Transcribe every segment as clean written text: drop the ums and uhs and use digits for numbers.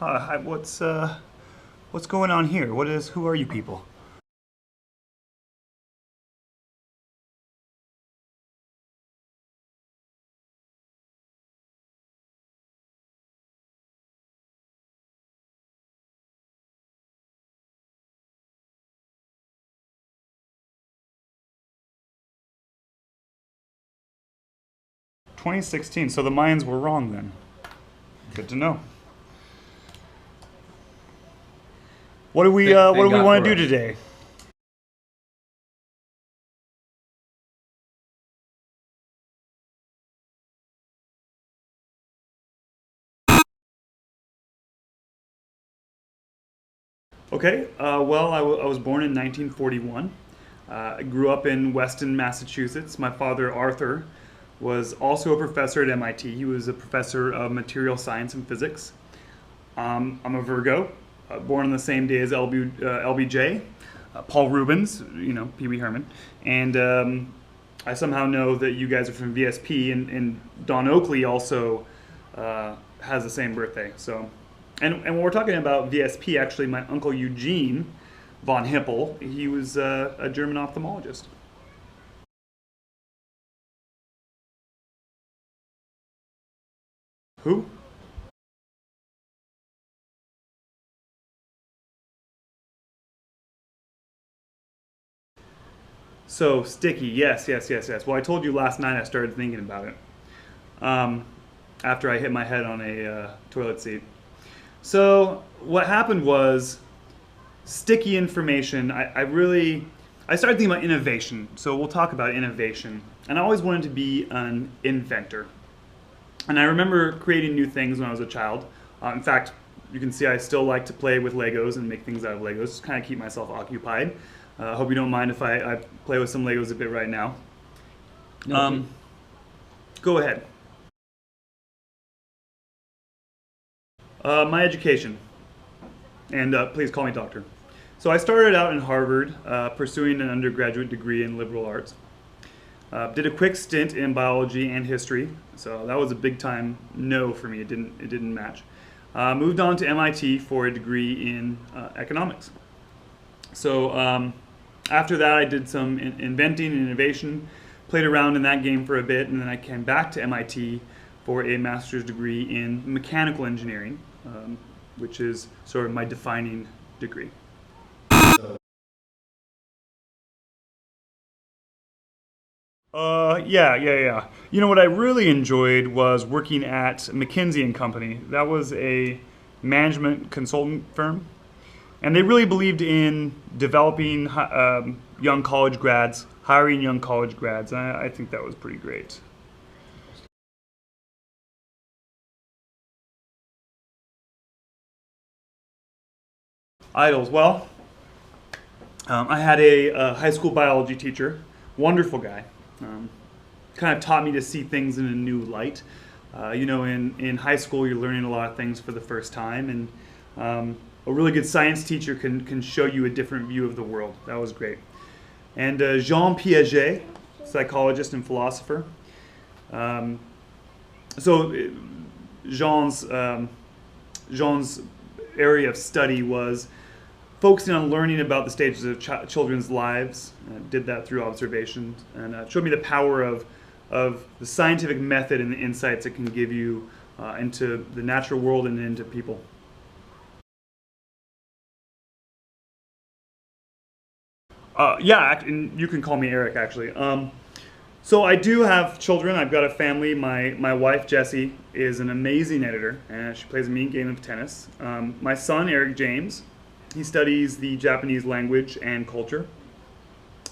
Hi, what's going on here? Who are you people? 2016. So the Mayans were wrong then. Good to know. What do we God want for to do us. today? Okay. I was born in 1941. I grew up in Weston, Massachusetts. My father, Arthur, was also a professor at MIT. He was a professor of material science and physics. I'm a Virgo, born on the same day as LBJ, Paul Rubens, Pee Wee Herman. And I somehow know that you guys are from VSP, and Don Oakley also has the same birthday. So, and when we're talking about VSP, actually, my uncle Eugene von Hippel, he was a German ophthalmologist. Who? So sticky, yes, yes, yes, yes. Well, I told you last night I started thinking about it um, after I hit my head on a toilet seat. So what happened was sticky information. I started thinking about innovation. So we'll talk about innovation. And I always wanted to be an inventor. And I remember creating new things when I was a child. In fact, you can see I still like to play with Legos and make things out of Legos, just kind of keep myself occupied. I hope you don't mind if I play with some Legos a bit right now. No, Um, Go ahead. My education, and please call me doctor. So I started out in Harvard, pursuing an undergraduate degree in liberal arts. Did a quick stint in biology and history, so that was a big time no for me. It didn't match. Moved on to MIT for a degree in economics. So after that, I did some inventing and innovation, played around in that game for a bit, and then I came back to MIT for a master's degree in mechanical engineering, which is sort of my defining degree. Yeah. You know what I really enjoyed was working at McKinsey and Company. That was a management consultant firm, and they really believed in developing young college grads, hiring young college grads, and I think that was pretty great. Idols. Well, I had a high school biology teacher, wonderful guy. Um, Kind of taught me to see things in a new light. In high school, you're learning a lot of things for the first time, and a really good science teacher can show you a different view of the world. That was great. And Jean Piaget, psychologist and philosopher. Um, so Jean's Jean's area of study was focusing on learning about the stages of children's lives. Did that through observation, and showed me the power of the scientific method and the insights it can give you into the natural world and into people. And you can call me Eric actually. So I do have children. I've got a family. My wife Jessie is an amazing editor, and she plays a mean game of tennis. My son Eric James, he studies the Japanese language and culture.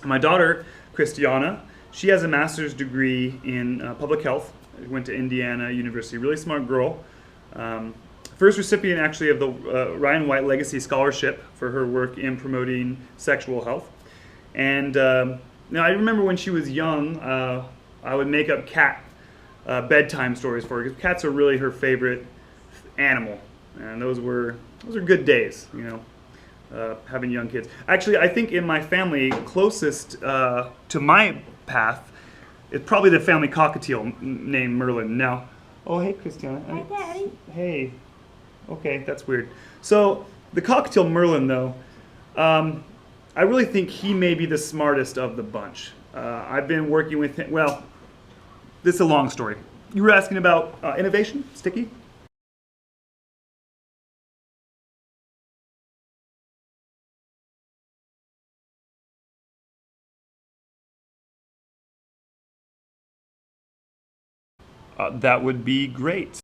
My daughter Christiana, she has a master's degree in public health. Went to Indiana University. Really smart girl. Um, First recipient actually of the Ryan White Legacy Scholarship for her work in promoting sexual health. And now I remember when she was young, I would make up cat bedtime stories for her because cats are really her favorite animal, and those are good days, having young kids. Actually, I think in my family, closest to my path is probably the family cockatiel named Merlin. Now, oh hey Christiana, Hi, Daddy. hey, Okay, that's weird. So the cocktail Merlin, though, I really think he may be the smartest of the bunch. I've been working with him. Well, this is a long story. You were asking about innovation, Sticky? That would be great.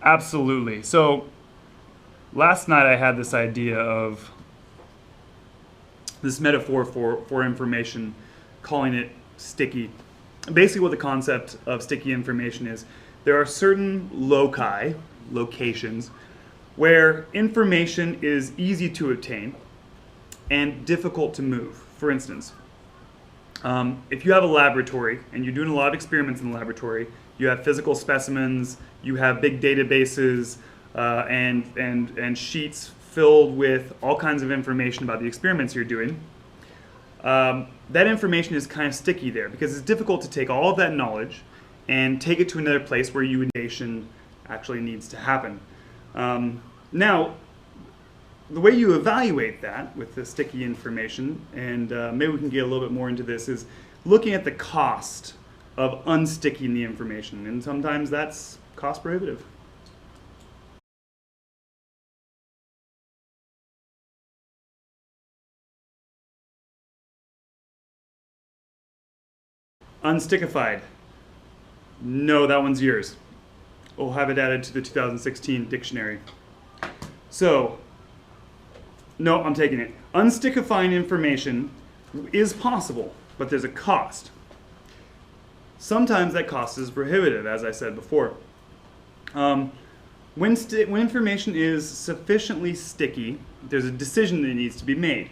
Absolutely. So last night I had this idea of this metaphor for information, calling it sticky. Basically, what the concept of sticky information is, there are certain loci, locations, where information is easy to obtain and difficult to move. For instance, if you have a laboratory and you're doing a lot of experiments in the laboratory, you have physical specimens, you have big databases, and sheets filled with all kinds of information about the experiments you're doing. That information is kind of sticky there because it's difficult to take all of that knowledge and take it to another place where innovation actually needs to happen. Now, the way you evaluate that with the sticky information, and maybe we can get a little bit more into this, is looking at the cost of unsticking the information, and sometimes that's cost prohibitive. Unstickified. No, that one's yours. We'll have it added to the 2016 dictionary. So, no, I'm taking it. Unstickifying information is possible, but there's a cost. Sometimes that cost is prohibitive, as I said before. When information is sufficiently sticky, there's a decision that needs to be made.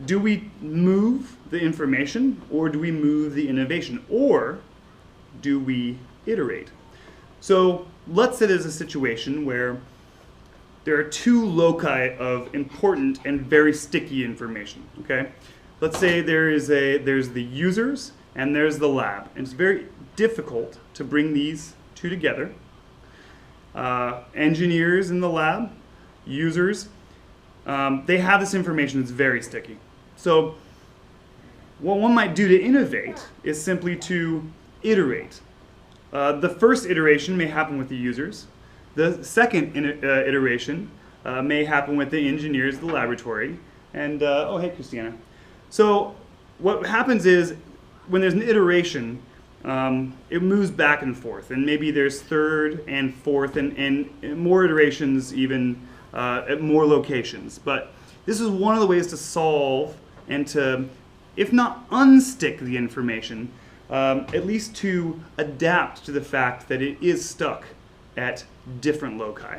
Do we move the information, or do we move the innovation, or do we iterate? So let's say there's a situation where there are two loci of important and very sticky information. Okay, let's say there's the users and there's the lab, and it's very difficult to bring these two together. Engineers in the lab, users, they have this information that's very sticky. So what one might do to innovate is simply to iterate. The first iteration may happen with the users. The second iteration may happen with the engineers of the laboratory. And, oh, hey, Christiana. So what happens is when there's an iteration, it moves back and forth. And maybe there's third and fourth and more iterations even at more locations. But this is one of the ways to solve and to, if not unstick the information, at least to adapt to the fact that it is stuck at different loci.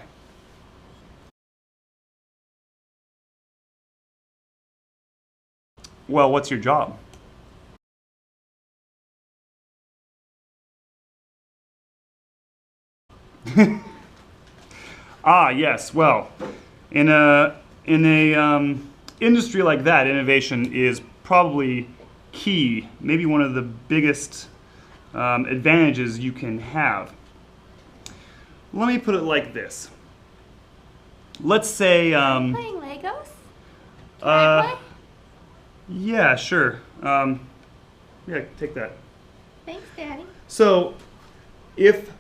Well, what's your job? Ah, yes. Well, in a industry like that, innovation is probably key. Maybe one of the biggest advantages you can have. Let me put it like this. Let's say. Playing Legos? Can I play? Yeah, sure. Yeah, take that. Thanks, Daddy. So, if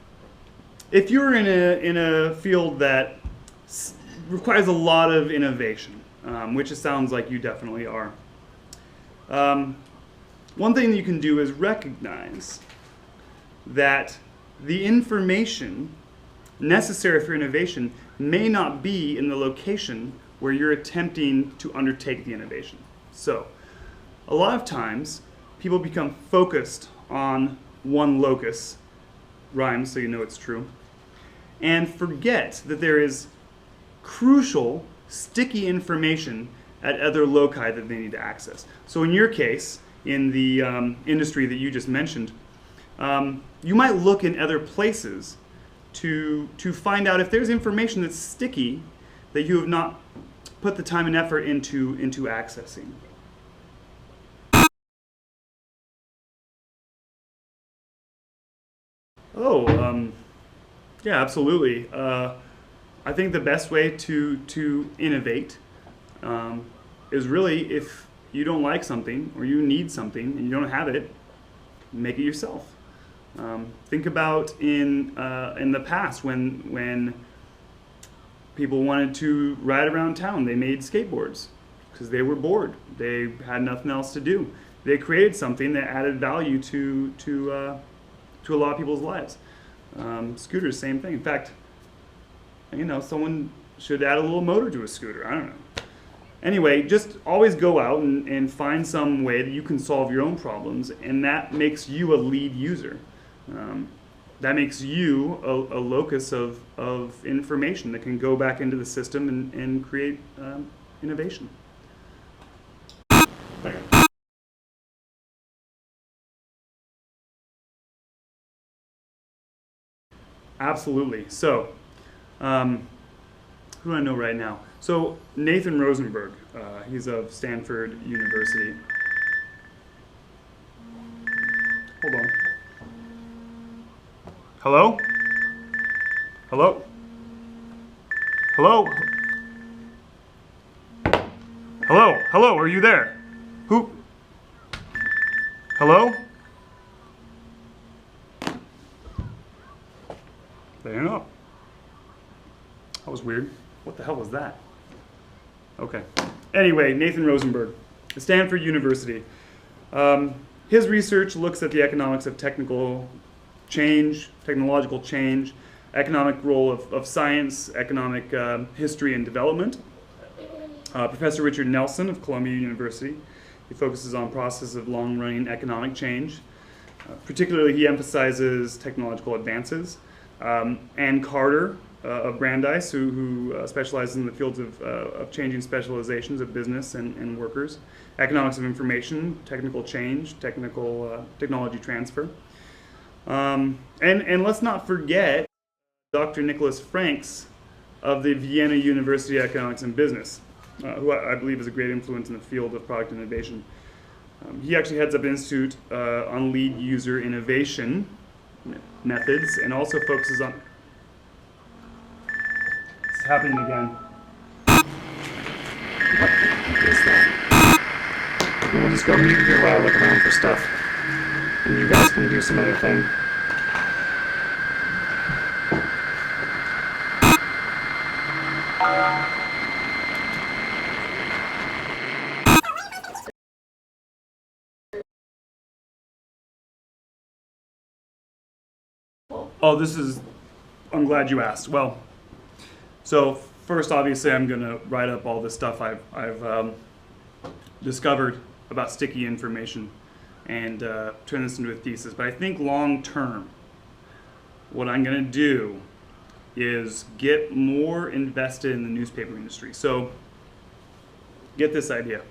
you're in a field that requires a lot of innovation, which it sounds like you definitely are, one thing that you can do is recognize that the information necessary for innovation may not be in the location where you're attempting to undertake the innovation. So, a lot of times, people become focused on one locus, rhymes so you know it's true, and forget that there is crucial, sticky information at other loci that they need to access. So in your case, in the industry that you just mentioned, you might look in other places to find out if there's information that's sticky that you have not put the time and effort into accessing. Oh, yeah, absolutely. I think the best way to innovate is really if you don't like something or you need something and you don't have it, make it yourself. Think about in the past when people wanted to ride around town, they made skateboards because they were bored. They had nothing else to do. They created something that added value to a lot of people's lives. Scooters, same thing. In fact, someone should add a little motor to a scooter. I don't know. Anyway, just always go out and find some way that you can solve your own problems, and that makes you a lead user. That makes you a locus of information that can go back into the system and create innovation. Absolutely. So, who do I know right now? So, Nathan Rosenberg, he's of Stanford University. Hold on. Hello? Hello? Hello? Hello? Hello? Are you there? Who? Hello? They hang up. That was weird. What the hell was that? Okay. Anyway, Nathan Rosenberg, Stanford University. His research looks at the economics of technological change, economic role of science, economic history and development. Professor Richard Nelson of Columbia University, he focuses on processes of long-running economic change. Particularly, he emphasizes technological advances. Ann Carter of Brandeis, who specializes in the fields of changing specializations of business and workers, economics of information, technical change, technology transfer. And let's not forget Dr. Nicholas Franks of the Vienna University of Economics and Business, who I believe is a great influence in the field of product innovation. He actually heads up an institute on lead user innovation methods and also focuses on... It's happening again. What is that? We'll just go mute here while I look around for stuff. And you guys can do some other thing. Oh, I'm glad you asked. Well, so first, obviously, I'm going to write up all this stuff I've discovered about sticky information and turn this into a thesis. But I think long term, what I'm going to do is get more invested in the newspaper industry. So get this idea.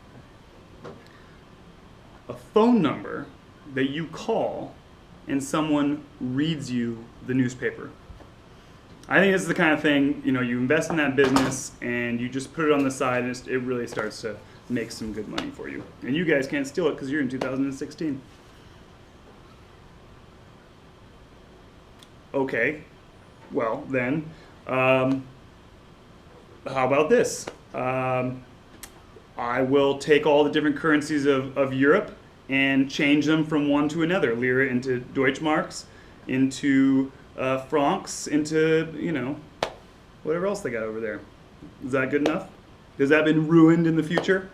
A phone number that you call and someone reads you the newspaper. I think this is the kind of thing, you invest in that business and you just put it on the side and it really starts to make some good money for you. And you guys can't steal it because you're in 2016. Okay, well then, how about this? I will take all the different currencies of Europe and change them from one to another. Lira into Deutschmarks, into francs, into, whatever else they got over there. Is that good enough? Has that been ruined in the future?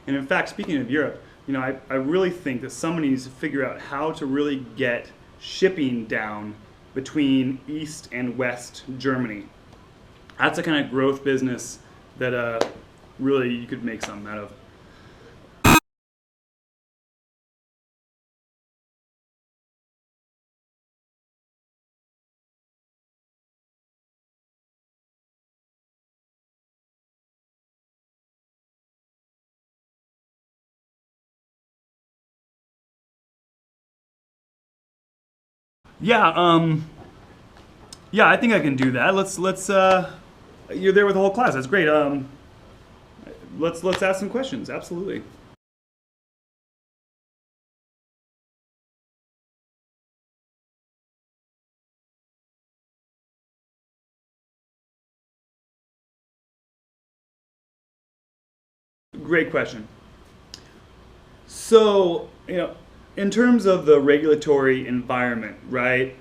And in fact, speaking of Europe, I really think that somebody needs to figure out how to really get shipping down between East and West Germany. That's the kind of growth business that really you could make something out of. Yeah, yeah, I think I can do that. Let's. You're there with the whole class. That's great. Let's ask some questions. Absolutely. Great question. So, in terms of the regulatory environment, right?